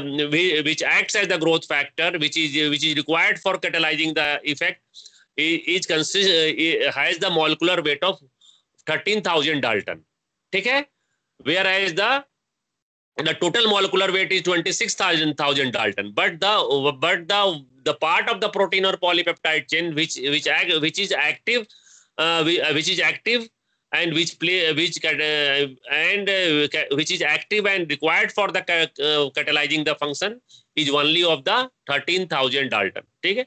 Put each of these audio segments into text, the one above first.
which acts as the growth factor, which is required for catalyzing the effect, has the molecular weight of 13,000 Dalton. ठीक है? Whereas the total molecular weight is 26,000 Dalton. But the part of the protein or polypeptide chain which is active, and which is active and required for the catalyzing the function is only of the 13,000 Dalton. ठीक है?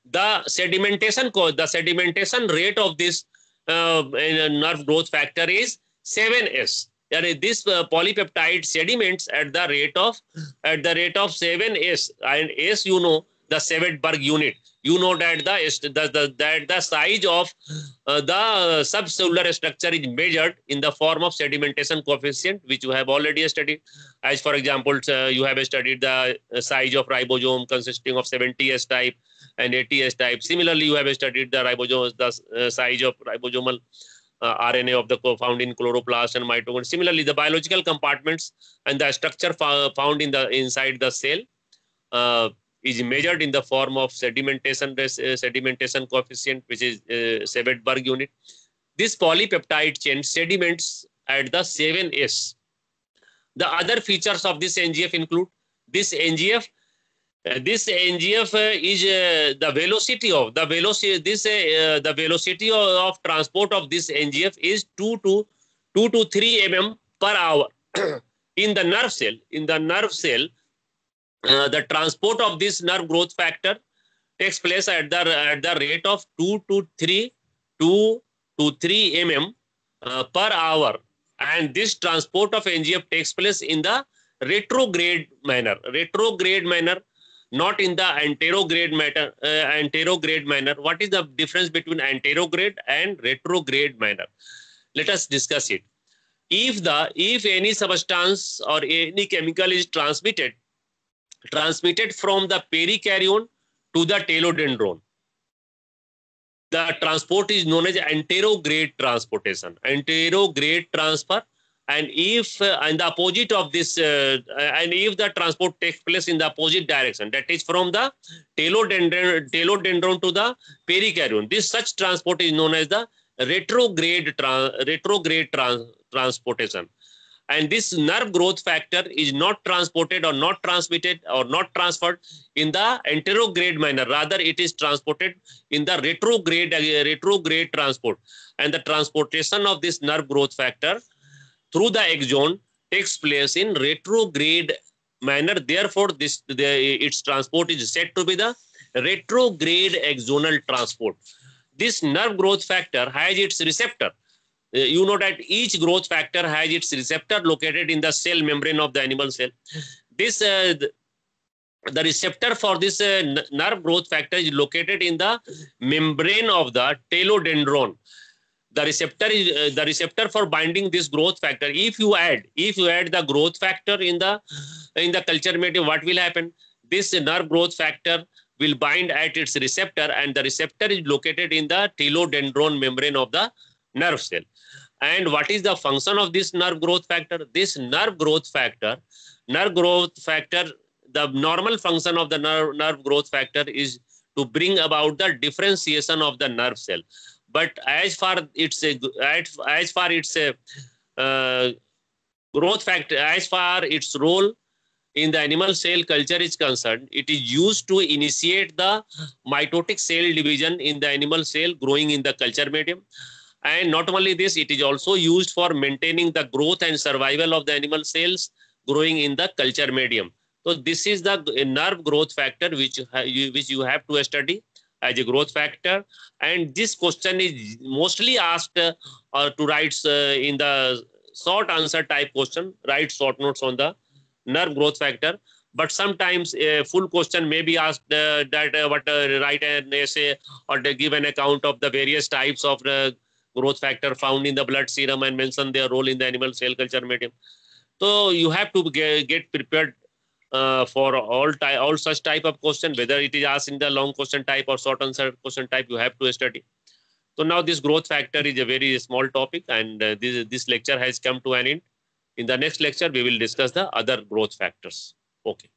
The sedimentation rate of this nerve growth factor is 7s. This polypeptide sediments at the rate of 7s, and S, you know, the Sevedberg unit. You know that the size of the subcellular structure is measured in the form of sedimentation coefficient, which you have already studied. As for example, you have studied the size of ribosome consisting of 70s type and 80s type. Similarly, you have studied the ribosomes, the size of ribosomal RNA of the found in chloroplast and mitochondria. Similarly, the biological compartments and the structure found in the inside the cell is measured in the form of sedimentation coefficient, which is Sevedberg unit. This polypeptide chain sediments at the 7s. The other features of this NGF include this NGF. This NGF is the velocity of transport of this NGF is 2 to 3 mm per hour. In the nerve cell, the transport of this nerve growth factor takes place at the rate of 2 to 3 mm per hour, and this transport of NGF takes place in the retrograde manner. Not in the anterograde manner. What is the difference between anterograde and retrograde manner? Let us discuss it. If any substance or any chemical is transmitted from the perikaryon to the telodendron, the transport is known as anterograde transportation, anterograde transfer. And if and the opposite of this, and if the transport takes place in the opposite direction, that is from the telodendron to the perikaryon, this such transport is known as the retrograde transportation. And this nerve growth factor is not transported or not transmitted or not transferred in the anterograde manner. Rather, it is transported in the retrograde transport. And the transportation of this nerve growth factor through the axon takes place in retrograde manner. Therefore, its transport is said to be the retrograde axonal transport. This nerve growth factor has its receptor. You know that each growth factor has its receptor located in the cell membrane of the animal cell. The receptor for this nerve growth factor is located in the membrane of the telodendron. The receptor for binding this growth factor. If you add the growth factor in the culture medium, what will happen? This nerve growth factor will bind at its receptor, and the receptor is located in the telodendron membrane of the nerve cell. And what is the function of this nerve growth factor? This nerve growth factor, the normal function of the nerve growth factor is to bring about the differentiation of the nerve cell. But as far its growth factor, as far its role in the animal cell culture is concerned, it is used to initiate the mitotic cell division in the animal cell growing in the culture medium. And not only this, it is also used for maintaining the growth and survival of the animal cells growing in the culture medium. So this is the nerve growth factor which you have to study as a growth factor. And this question is mostly asked to write in the short answer type question, write short notes on the nerve growth factor. But sometimes a full question may be asked write an essay or give an account of the various types of growth factor found in the blood serum and mention their role in the animal cell culture medium. So you have to get prepared for all such type of question, whether it is asked in the long question type or short answer question type, you have to study. So now this growth factor is a very small topic, and this lecture has come to an end. In the next lecture, we will discuss the other growth factors. Okay.